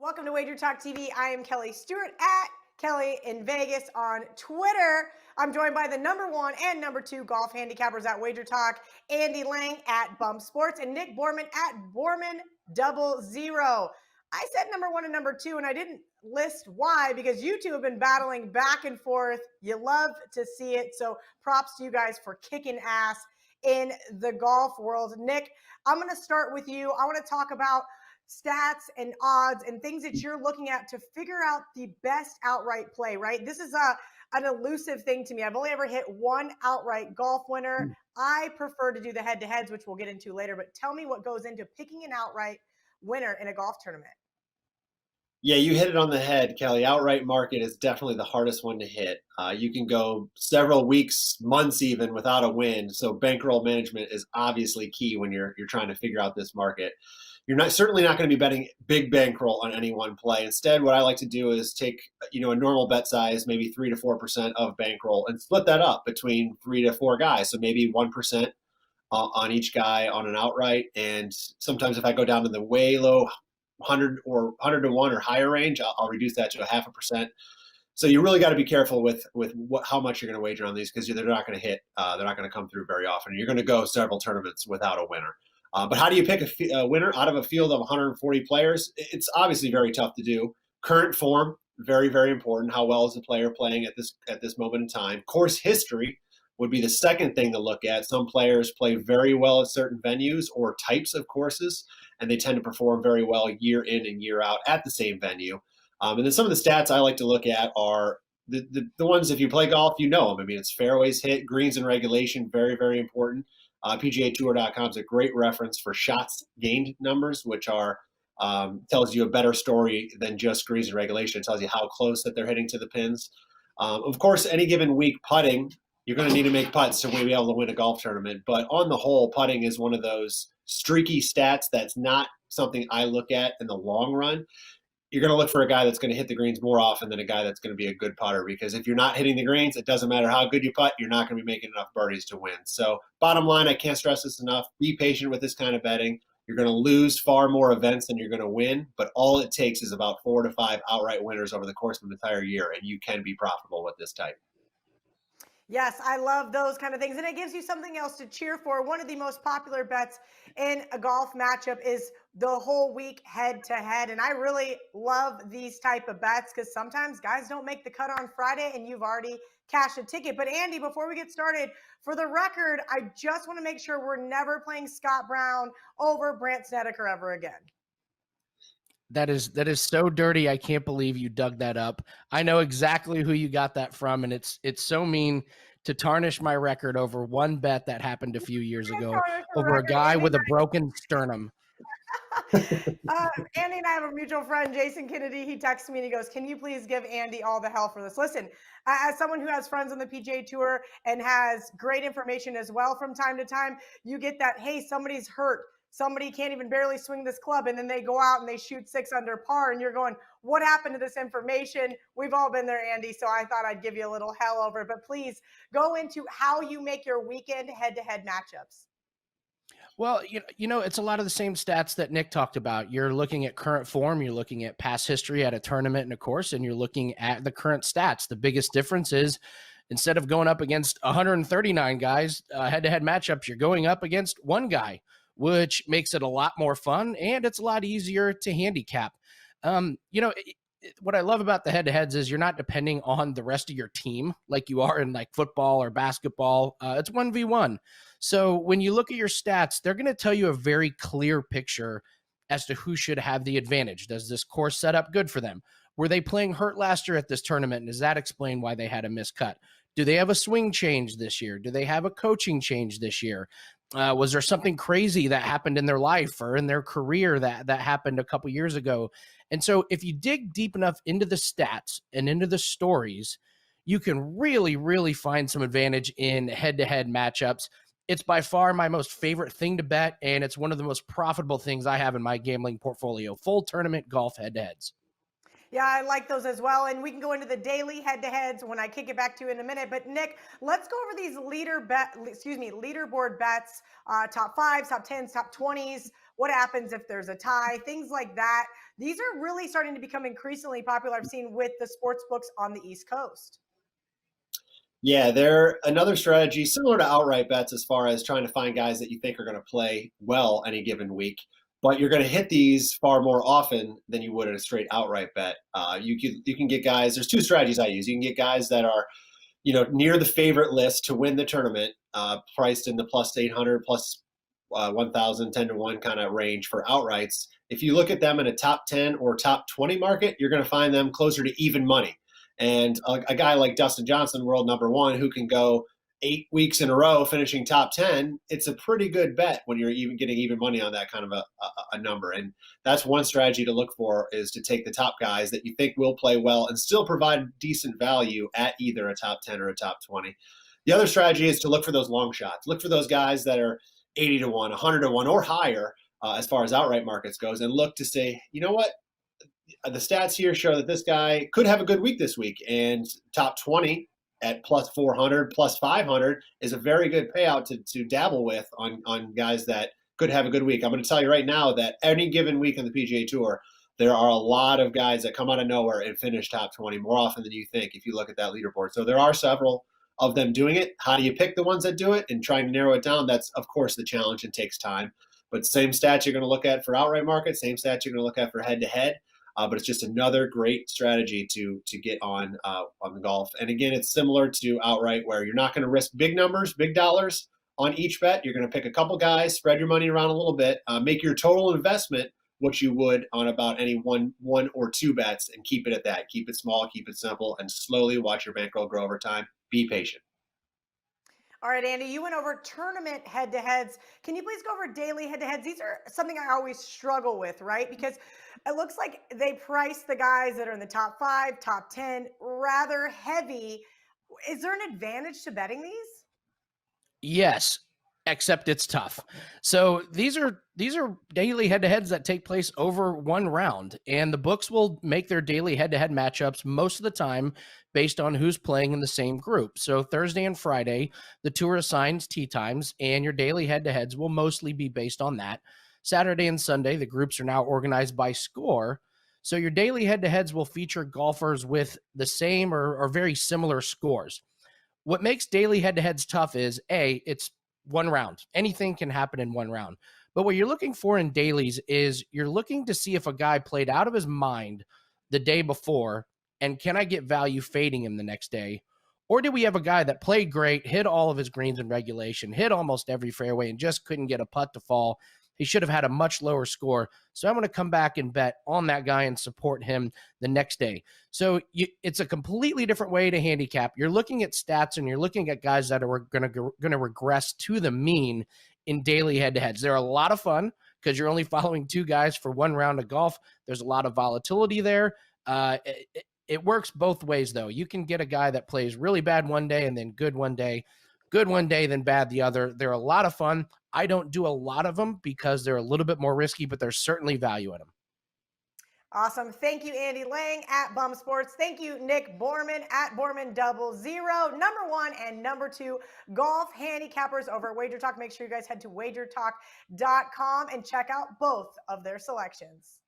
Welcome to Wager Talk TV. I am Kelly Stewart at Kelly in Vegas on Twitter. I'm joined by the number 1 and number 2 golf handicappers at Wager Talk, Andy Lang at Bump Sports and Nick Borrman at Borrman 00. I said number 1 and number 2, and I didn't list why, because you two have been battling back and forth. You love to see it. So props to you guys for kicking ass in the golf world. Nick, I'm going to start with you. I want to talk about stats and odds and things that you're looking at to figure out the best outright play, right? This is an elusive thing to me. I've only ever hit one outright golf winner. I prefer to do the head-to-heads, which we'll get into later, but tell me what goes into picking an outright winner in a golf tournament. Yeah, you hit it on the head, Kelly. Outright market is definitely the hardest one to hit. You can go several weeks, months even, without a win. So bankroll management is obviously key when you're trying to figure out this market. You're certainly not going to be betting big bankroll on any one play. Instead, what I like to do is take a normal bet size, maybe 3 to 4% of bankroll, and split that up between 3 to 4 guys. So maybe 1% on each guy on an outright. And sometimes if I go down to the way low 100 to 1 or higher range, I'll reduce that to 0.5%. So you really got to be careful with how much you're going to wager on these, because they're not going to hit. They're not going to come through very often. You're going to go several tournaments without a winner. But how do you pick a winner out of a field of 140 players? It's obviously very tough to do. Current form, very, very important. How well is the player playing at this moment in time? Course history would be the second thing to look at. Some players play very well at certain venues or types of courses, and they tend to perform very well year in and year out at the same venue. And then some of the stats I like to look at are the ones, if you play golf, you know them. I mean, it's fairways hit, greens in regulation, very, very important. PGAtour.com is a great reference for shots gained numbers, which are tells you a better story than just greens in regulation. It tells you how close that they're hitting to the pins. Of course, any given week putting, you're going to need to make putts to be able to win a golf tournament. But on the whole, putting is one of those streaky stats that's not something I look at in the long run. You're going to look for a guy that's going to hit the greens more often than a guy that's going to be a good putter, because if you're not hitting the greens, it doesn't matter how good you putt, you're not going to be making enough birdies to win. So bottom line, I can't stress this enough. Be patient with this kind of betting. You're going to lose far more events than you're going to win, but all it takes is about 4 to 5 outright winners over the course of an entire year, and you can be profitable with this type. Yes, I love those kind of things. And it gives you something else to cheer for. One of the most popular bets in a golf matchup is the whole week head-to-head. And I really love these type of bets, because sometimes guys don't make the cut on Friday and you've already cashed a ticket. But Andy, before we get started, for the record, I just want to make sure we're never playing Scott Brown over Brandt Snedeker ever again. That is so dirty. I can't believe you dug that up. I know exactly who you got that from, and it's so mean to tarnish my record over one bet that happened a few years ago over a guy with a broken sternum. Andy and I have a mutual friend, Jason Kennedy. He texts me and he goes, "Can you please give Andy all the hell for this?" Listen, as someone who has friends on the PGA Tour and has great information as well from time to time, you get that, hey, somebody's hurt. Somebody can't even barely swing this club, and then they go out and they shoot 6 under par, and you're going, what happened to this information? We've all been there, Andy, so I thought I'd give you a little hell over it. But please go into how you make your weekend head-to-head matchups. Well, it's a lot of the same stats that Nick talked about. You're looking at current form, you're looking at past history at a tournament and a course, and you're looking at the current stats. The biggest difference is, instead of going up against 139 guys, head-to-head matchups, you're going up against one guy, which makes it a lot more fun, and it's a lot easier to handicap. What I love about the head-to-heads is you're not depending on the rest of your team like you are in like football or basketball. It's 1v1. So when you look at your stats, they're going to tell you a very clear picture as to who should have the advantage. Does this course set up good for them? Were they playing hurt last year at this tournament? And does that explain why they had a miscut? Do they have a swing change this year? Do they have a coaching change this year? Was there something crazy that happened in their life or in their career that happened a couple years ago? And so if you dig deep enough into the stats and into the stories, you can really, really find some advantage in head-to-head matchups. It's by far my most favorite thing to bet, and it's one of the most profitable things I have in my gambling portfolio, full tournament golf head-to-heads. Yeah, I like those as well. And we can go into the daily head-to-heads when I kick it back to you in a minute. But Nick, let's go over these leaderboard bets, top fives, top tens, top 20s. What happens if there's a tie? Things like that. These are really starting to become increasingly popular. I've seen with the sports books on the East Coast. Yeah, they're another strategy similar to outright bets as far as trying to find guys that you think are going to play well any given week. But you're going to hit these far more often than you would at a straight outright bet. You can get guys. There's two strategies I use. You can get guys that are near the favorite list to win the tournament, priced in the plus 800, plus 1,000, 10 to 1 kind of range for outrights. If you look at them in a top 10 or top 20 market, you're going to find them closer to even money. And a guy like Dustin Johnson, world number one, who can go 8 weeks in a row finishing top 10, it's a pretty good bet when you're even getting even money on that kind of a number. And that's one strategy to look for, is to take the top guys that you think will play well and still provide decent value at either a top 10 or a top 20. The other strategy is to look for those long shots. Look for those guys that are 80 to 1, 100 to 1 or higher as far as outright markets goes, and look to say, you know what? The stats here show that this guy could have a good week this week, and top 20 at plus 400, plus 500 is a very good payout to dabble with on guys that could have a good week. I'm going to tell you right now that any given week on the PGA Tour, there are a lot of guys that come out of nowhere and finish top 20 more often than you think if you look at that leaderboard. So there are several of them doing it. How do you pick the ones that do it and trying to narrow it down? That's, of course, the challenge and takes time. But same stats you're going to look at for outright market, same stats you're going to look at for head-to-head. But it's just another great strategy to get on the golf. And again, it's similar to outright, where you're not going to risk big numbers, big dollars on each bet. You're going to pick a couple guys, spread your money around a little bit, make your total investment what you would on about any one or two bets, and keep it at that. Keep it small, keep it simple, and slowly watch your bankroll grow over time. Be patient. All right, Andy, you went over tournament head-to-heads. Can you please go over daily head-to-heads? These are something I always struggle with, right? Because it looks like they price the guys that are in the top 5, top 10 rather heavy. Is there an advantage to betting these? Yes, except it's tough. So these are daily head-to-heads that take place over one round, and the books will make their daily head-to-head matchups most of the time based on who's playing in the same group. So Thursday and Friday, the tour assigns tee times, and your daily head-to-heads will mostly be based on that. Saturday and Sunday, the groups are now organized by score. So your daily head-to-heads will feature golfers with the same or very similar scores. What makes daily head-to-heads tough is, A, it's one round. Anything can happen in one round. But what you're looking for in dailies is you're looking to see if a guy played out of his mind the day before, and can I get value fading him the next day? Or do we have a guy that played great, hit all of his greens in regulation, hit almost every fairway, and just couldn't get a putt to fall? He should have had a much lower score. So I'm going to come back and bet on that guy and support him the next day. So it's a completely different way to handicap. You're looking at stats, and you're looking at guys that are going to regress to the mean in daily head-to-heads. They're a lot of fun because you're only following two guys for one round of golf. There's a lot of volatility there. It works both ways, though. You can get a guy that plays really bad one day and then good one day, then bad the other. They're a lot of fun. I don't do a lot of them because they're a little bit more risky, but there's certainly value in them. Awesome. Thank you, Andy Lang at Bum Sports. Thank you, Nick Borrman at Borman00. Number 1 and number 2 golf handicappers over at Wager Talk. Make sure you guys head to wagertalk.com and check out both of their selections.